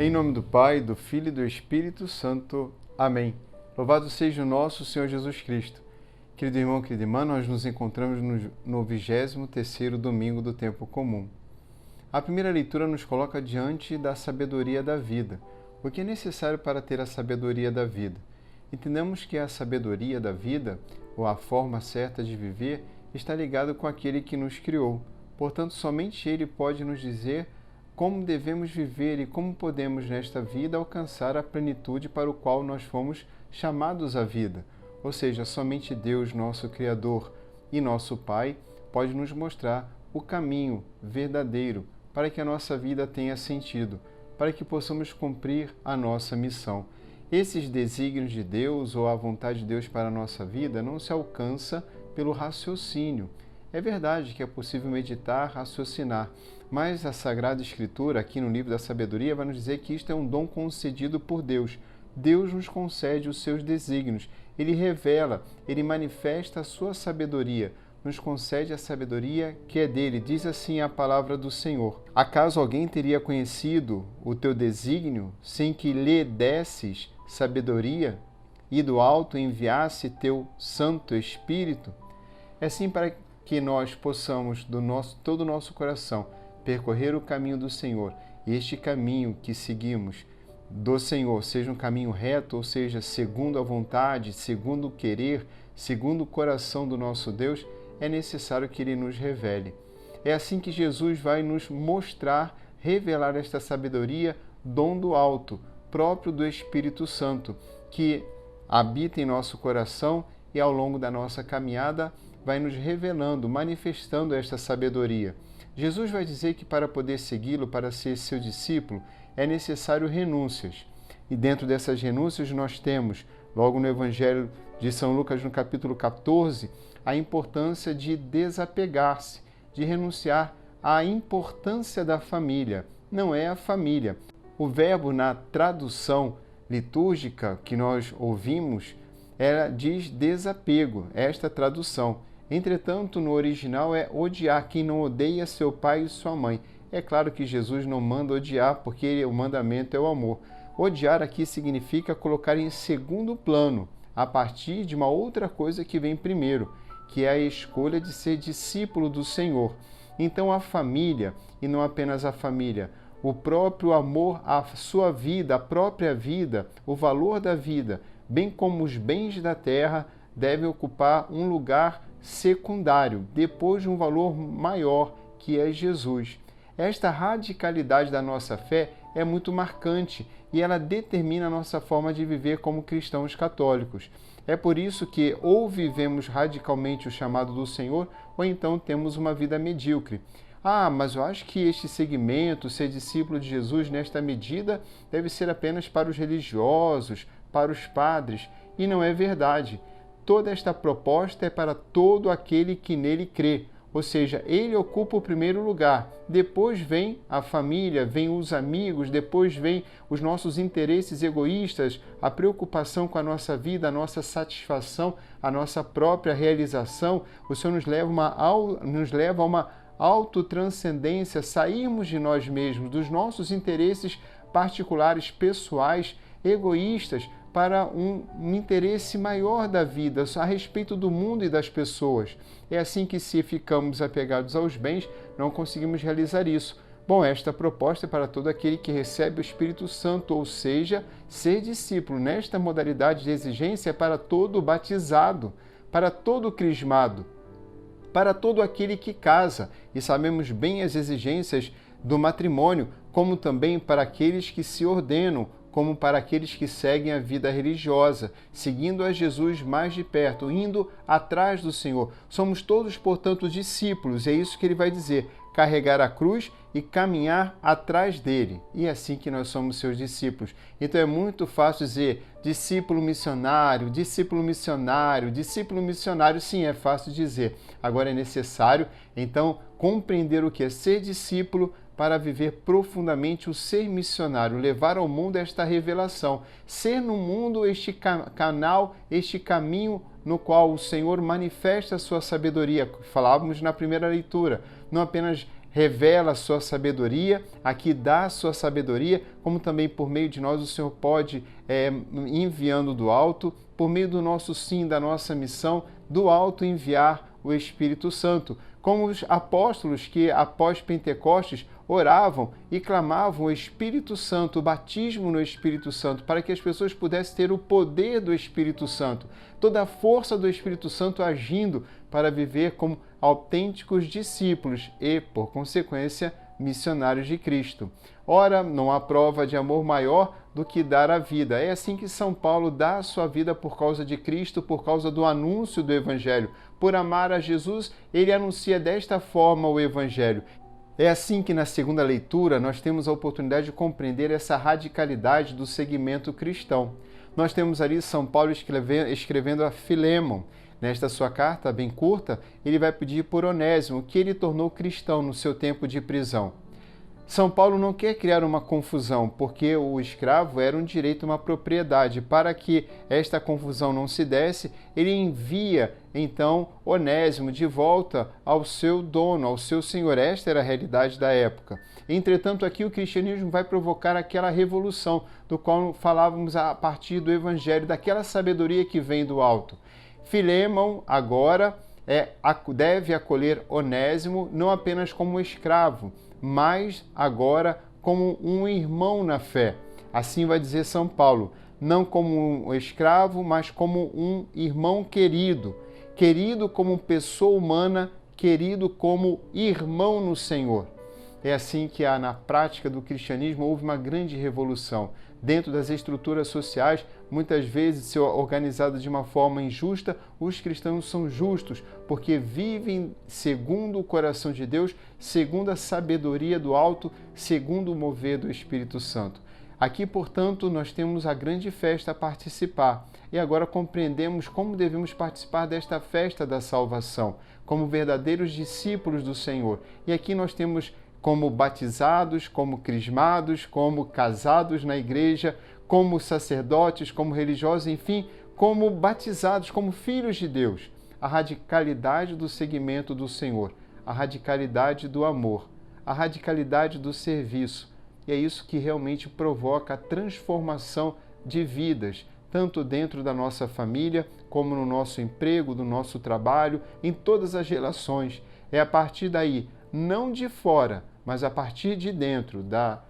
Em nome do Pai, do Filho e do Espírito Santo. Amém. Louvado seja o nosso Senhor Jesus Cristo. Querido irmão, querida irmã, nós nos encontramos no 23º domingo do tempo comum. A primeira leitura nos coloca diante da sabedoria da vida. O que é necessário para ter a sabedoria da vida? Entendemos que a sabedoria da vida, ou a forma certa de viver, está ligado com aquele que nos criou. Portanto, somente Ele pode nos dizer como devemos viver e como podemos nesta vida alcançar a plenitude para o qual nós fomos chamados à vida. Ou seja, somente Deus, nosso Criador e nosso Pai, pode nos mostrar o caminho verdadeiro para que a nossa vida tenha sentido, para que possamos cumprir a nossa missão. Esses desígnios de Deus ou a vontade de Deus para a nossa vida não se alcança pelo raciocínio. É verdade que é possível meditar, raciocinar, mas a Sagrada Escritura, aqui no livro da Sabedoria, vai nos dizer que isto é um dom concedido por Deus. Deus nos concede os seus desígnios. Ele revela, ele manifesta a sua sabedoria, nos concede a sabedoria que é dele. Diz assim a palavra do Senhor: acaso alguém teria conhecido o teu desígnio sem que lhe desses sabedoria e do alto enviasse teu Santo Espírito? É assim para que nós possamos, todo o nosso coração, percorrer o caminho do Senhor. E este caminho que seguimos do Senhor, seja um caminho reto, ou seja, segundo a vontade, segundo o querer, segundo o coração do nosso Deus, é necessário que Ele nos revele. É assim que Jesus vai nos mostrar, revelar esta sabedoria, dom do alto, próprio do Espírito Santo, que habita em nosso coração e ao longo da nossa caminhada vai nos revelando, manifestando esta sabedoria. Jesus vai dizer que para poder segui-lo, para ser seu discípulo, é necessário renúncias. E dentro dessas renúncias nós temos, logo no Evangelho de São Lucas, no capítulo 14, a importância de desapegar-se, de renunciar à importância da família. Não é a família. O verbo na tradução litúrgica que nós ouvimos diz desapego, esta tradução. Entretanto, no original é odiar. Quem não odeia seu pai e sua mãe. É claro que Jesus não manda odiar, porque o mandamento é o amor. Odiar aqui significa colocar em segundo plano, a partir de uma outra coisa que vem primeiro, que é a escolha de ser discípulo do Senhor. Então a família, e não apenas a família, o próprio amor à sua vida, a própria vida, o valor da vida, bem como os bens da terra, devem ocupar um lugar secundário, depois de um valor maior, que é Jesus. Esta radicalidade da nossa fé é muito marcante e ela determina a nossa forma de viver como cristãos católicos. É por isso que ou vivemos radicalmente o chamado do Senhor, ou então temos uma vida medíocre. Mas eu acho que este segmento, ser discípulo de Jesus nesta medida, deve ser apenas para os religiosos, para os padres, e não é verdade. Toda esta proposta é para todo aquele que nele crê, ou seja, ele ocupa o primeiro lugar, depois vem a família, vem os amigos, depois vem os nossos interesses egoístas, a preocupação com a nossa vida, a nossa satisfação, a nossa própria realização. O Senhor nos leva a uma autotranscendência, sairmos de nós mesmos, dos nossos interesses particulares, pessoais, egoístas, para um interesse maior da vida, a respeito do mundo e das pessoas. É assim que, se ficamos apegados aos bens, não conseguimos realizar isso. Bom, esta proposta é para todo aquele que recebe o Espírito Santo, ou seja, ser discípulo. Nesta modalidade de exigência é para todo batizado, para todo crismado, para todo aquele que casa. E sabemos bem as exigências do matrimônio, como também para aqueles que se ordenam, como para aqueles que seguem a vida religiosa, seguindo a Jesus mais de perto, indo atrás do Senhor. Somos todos, portanto, discípulos, é isso que ele vai dizer, carregar a cruz e caminhar atrás dele. E é assim que nós somos seus discípulos. Então é muito fácil dizer discípulo missionário, discípulo missionário, discípulo missionário. Sim, é fácil dizer. Agora é necessário, então, compreender o que é ser discípulo, para viver profundamente o ser missionário, levar ao mundo esta revelação, ser no mundo este canal, este caminho no qual o Senhor manifesta a sua sabedoria. Falávamos na primeira leitura, não apenas revela a sua sabedoria, aqui dá a sua sabedoria, como também por meio de nós o Senhor pode, enviando do alto, por meio do nosso sim, da nossa missão, do alto enviar o Espírito Santo. Como os apóstolos que, após Pentecostes, oravam e clamavam o Espírito Santo, o batismo no Espírito Santo, para que as pessoas pudessem ter o poder do Espírito Santo, toda a força do Espírito Santo agindo para viver como autênticos discípulos e, por consequência, missionários de Cristo. Ora, não há prova de amor maior do que dar a vida. É assim que São Paulo dá a sua vida por causa de Cristo, por causa do anúncio do Evangelho. Por amar a Jesus, ele anuncia desta forma o Evangelho. É assim que na segunda leitura nós temos a oportunidade de compreender essa radicalidade do segmento cristão. Nós temos ali São Paulo escrevendo a Filémon. Nesta sua carta, bem curta, ele vai pedir por Onésimo, que ele tornou cristão no seu tempo de prisão. São Paulo não quer criar uma confusão, porque o escravo era um direito, uma propriedade. Para que esta confusão não se desse, ele envia, então, Onésimo de volta ao seu dono, ao seu senhor. Esta era a realidade da época. Entretanto, aqui o cristianismo vai provocar aquela revolução, do qual falávamos a partir do Evangelho, daquela sabedoria que vem do alto. Filémon, agora, deve acolher Onésimo não apenas como escravo, mas agora como um irmão na fé. Assim vai dizer São Paulo, não como um escravo, mas como um irmão querido, querido como pessoa humana, querido como irmão no Senhor. É assim que na prática do cristianismo houve uma grande revolução. Dentro das estruturas sociais, muitas vezes organizadas de uma forma injusta, os cristãos são justos, porque vivem segundo o coração de Deus, segundo a sabedoria do alto, segundo o mover do Espírito Santo. Aqui, portanto, nós temos a grande festa a participar. E agora compreendemos como devemos participar desta festa da salvação, como verdadeiros discípulos do Senhor. E aqui nós temos como batizados, como crismados, como casados na igreja, como sacerdotes, como religiosos, enfim, como batizados, como filhos de Deus. A radicalidade do seguimento do Senhor, a radicalidade do amor, a radicalidade do serviço. E é isso que realmente provoca a transformação de vidas, tanto dentro da nossa família, como no nosso emprego, no nosso trabalho, em todas as relações. É a partir daí, não de fora, mas a partir de dentro da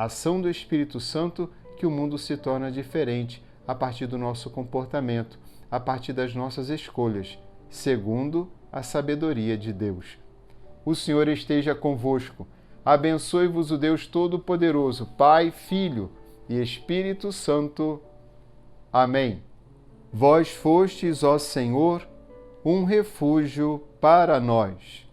ação do Espírito Santo, que o mundo se torna diferente, a partir do nosso comportamento, a partir das nossas escolhas, segundo a sabedoria de Deus. O Senhor esteja convosco. Abençoe-vos o Deus Todo-Poderoso, Pai, Filho e Espírito Santo. Amém. Vós fostes, ó Senhor, um refúgio para nós.